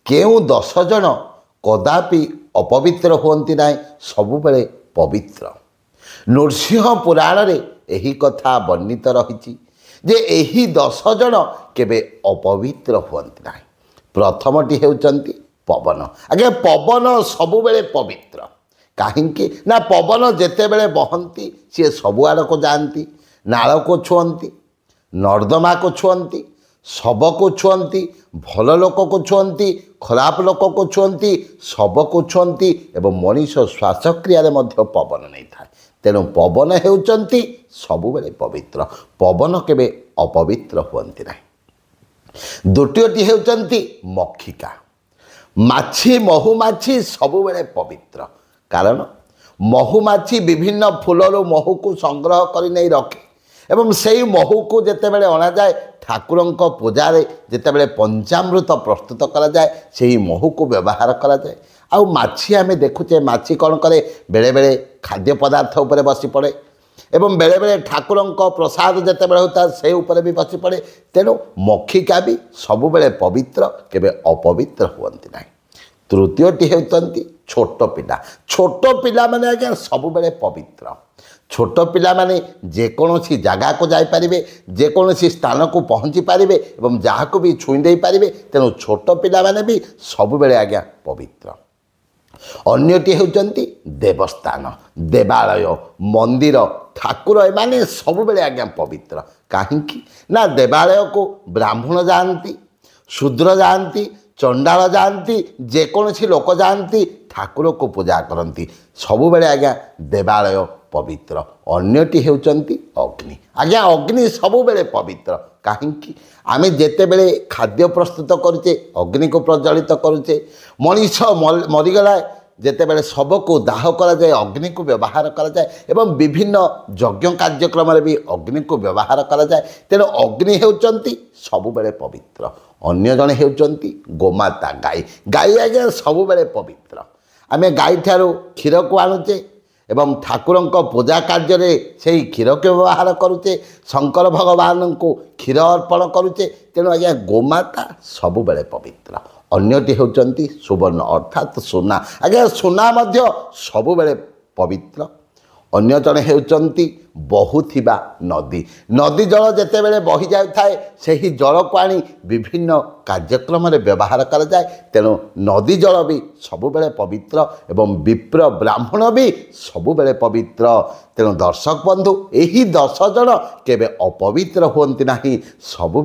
କେଉଁ 10 ଜଣ କଦାପି ଅପବିତ୍ର ହୁଅନ୍ତି ନାହିଁ, ସବୁବେଳେ ପବିତ୍ର। ନୃସିଂହ ପୁରାଣରେ ଏହି କଥା ବର୍ଣ୍ଣିତ ରହିଛି ଯେ ଏହି 10 ଜଣ କେବେ ଅପବିତ୍ର ହୁଅନ୍ତି ନାହିଁ। ପ୍ରଥମଟି ହେଉଛନ୍ତି ପବନ। ଆଜ୍ଞା, ପବନ ସବୁବେଳେ ପବିତ୍ର। କାହିଁକି ନା ପବନ ଯେତେବେଳେ ବହନ୍ତି ସିଏ ସବୁଆଡ଼କୁ ଯାଆନ୍ତି, ନାଳକୁ ଛୁଅନ୍ତି, ନର୍ଦ୍ଦମାକୁ ଛୁଅନ୍ତି, ଶବକୁ ଛୁଅନ୍ତି, ଭଲ ଲୋକକୁ ଛୁଅନ୍ତି, ଖରାପ ଲୋକକୁ ଛୁଅନ୍ତି, ଶବକୁ ଛୁଅନ୍ତି ଏବଂ ମଣିଷ ଶ୍ୱାସକ୍ରିୟାରେ ମଧ୍ୟ ପବନ ନେଇଥାଏ। ତେଣୁ ପବନ ହେଉଛନ୍ତି ସବୁବେଳେ ପବିତ୍ର। ପବନ କେବେ ଅପବିତ୍ର ହୁଅନ୍ତି ନାହିଁ। ଦ୍ୱିତୀୟଟି ହେଉଛନ୍ତି ମକ୍ଷିକା। ମାଛି, ମହୁମାଛି ସବୁବେଳେ ପବିତ୍ର। କାରଣ ମହୁମାଛି ବିଭିନ୍ନ ଫୁଲରୁ ମହୁକୁ ସଂଗ୍ରହ କରି ନେଇ ରଖେ ଏବଂ ସେହି ମହୁକୁ ଯେତେବେଳେ ଅଣାଯାଏ ଠାକୁରଙ୍କ ପୂଜାରେ ଯେତେବେଳେ ପଞ୍ଚାମୃତ ପ୍ରସ୍ତୁତ କରାଯାଏ ସେହି ମହୁକୁ ବ୍ୟବହାର କରାଯାଏ। ଆଉ ମାଛି ଆମେ ଦେଖୁଛେ, ମାଛି କ'ଣ କରେ, ବେଳେବେଳେ ଖାଦ୍ୟ ପଦାର୍ଥ ଉପରେ ବସି ପଡ଼େ ଏବଂ ବେଳେବେଳେ ଠାକୁରଙ୍କ ପ୍ରସାଦ ଯେତେବେଳେ ହେଉଥାଏ ସେ ଉପରେ ବି ବସି ପଡ଼େ। ତେଣୁ ମକ୍ଷିକା ବି ସବୁବେଳେ ପବିତ୍ର, କେବେ ଅପବିତ୍ର ହୁଅନ୍ତି ନାହିଁ। ତୃତୀୟଟି ହେଉଛନ୍ତି ଛୋଟ ପିଲା। ଛୋଟ ପିଲାମାନେ ଆଜ୍ଞା ସବୁବେଳେ ପବିତ୍ର। ଛୋଟ ପିଲାମାନେ ଯେକୌଣସି ଜାଗାକୁ ଯାଇପାରିବେ, ଯେକୌଣସି ସ୍ଥାନକୁ ପହଞ୍ଚି ପାରିବେ ଏବଂ ଯାହାକୁ ବି ଛୁଇଁ ଦେଇପାରିବେ। ତେଣୁ ଛୋଟ ପିଲାମାନେ ବି ସବୁବେଳେ ଆଜ୍ଞା ପବିତ୍ର। ଅନ୍ୟଟି ହେଉଛନ୍ତି ଦେବସ୍ଥାନ, ଦେବାଳୟ, ମନ୍ଦିର, ଠାକୁର, ଏମାନେ ସବୁବେଳେ ଆଜ୍ଞା ପବିତ୍ର। କାହିଁକି ନା ଦେବାଳୟକୁ ବ୍ରାହ୍ମଣ ଯାଆନ୍ତି, ଶୂଦ୍ର ଯାଆନ୍ତି, ଚଣ୍ଡାଳ ଯାଆନ୍ତି, ଯେକୌଣସି ଲୋକ ଯାଆନ୍ତି, ଠାକୁରକୁ ପୂଜା କରନ୍ତି। ସବୁବେଳେ ଆଜ୍ଞା ଦେବାଳୟ ପବିତ୍ର। ଅନ୍ୟଟି ହେଉଛନ୍ତି ଅଗ୍ନି। ଆଜ୍ଞା ଅଗ୍ନି ସବୁବେଳେ ପବିତ୍ର। କାହିଁକି? ଆମେ ଯେତେବେଳେ ଖାଦ୍ୟ ପ୍ରସ୍ତୁତ କରୁଛେ ଅଗ୍ନିକୁ ପ୍ରଜ୍ୱଳିତ କରୁଛେ। ମଣିଷ ମରିଗଲା ଯେତେବେଳେ ଶବକୁ ଦାହ କରାଯାଏ ଅଗ୍ନିକୁ ବ୍ୟବହାର କରାଯାଏ ଏବଂ ବିଭିନ୍ନ ଯଜ୍ଞ କାର୍ଯ୍ୟକ୍ରମରେ ବି ଅଗ୍ନିକୁ ବ୍ୟବହାର କରାଯାଏ। ତେଣୁ ଅଗ୍ନି ହେଉଛନ୍ତି ସବୁବେଳେ ପବିତ୍ର। ଅନ୍ୟ ଜଣେ ହେଉଛନ୍ତି ଗୋମାତା, ଗାଈ। ଗାଈ ଆଜ୍ଞା ସବୁବେଳେ ପବିତ୍ର। ଆମେ ଗାଈଠାରୁ କ୍ଷୀରକୁ ଆଣୁଛେ ଏବଂ ଠାକୁରଙ୍କ ପୂଜା କାର୍ଯ୍ୟରେ ସେହି କ୍ଷୀରକୁ ବ୍ୟବହାର କରୁଛେ, ଶଙ୍କର ଭଗବାନଙ୍କୁ କ୍ଷୀର ଅର୍ପଣ କରୁଛେ। ତେଣୁ ଆଜ୍ଞା ଗୋମାତା ସବୁବେଳେ ପବିତ୍ର। ଅନ୍ୟଟି ହେଉଛନ୍ତି ସୁବର୍ଣ୍ଣ ଅର୍ଥାତ୍ ସୁନା। ଆଜ୍ଞା ସୁନା ମଧ୍ୟ ସବୁବେଳେ ପବିତ୍ର। ଅନ୍ୟ ଜଣେ ହେଉଛନ୍ତି ବହୁଥିବା ନଦୀ। ନଦୀ ଜଳ ଯେତେବେଳେ ବହି ଯାଉଥାଏ ସେହି ଜଳକୁ ଆଣି ବିଭିନ୍ନ କାର୍ଯ୍ୟକ୍ରମରେ ବ୍ୟବହାର କରାଯାଏ। ତେଣୁ ନଦୀ ଜଳ ବି ସବୁବେଳେ ପବିତ୍ର ଏବଂ ବିପ୍ର ବ୍ରାହ୍ମଣ ବି ସବୁବେଳେ ପବିତ୍ର। ତେଣୁ ଦର୍ଶକ ବନ୍ଧୁ, ଏହି 10 ଜଣ କେବେ ଅପବିତ୍ର ହୁଅନ୍ତି ନାହିଁ। ସବୁ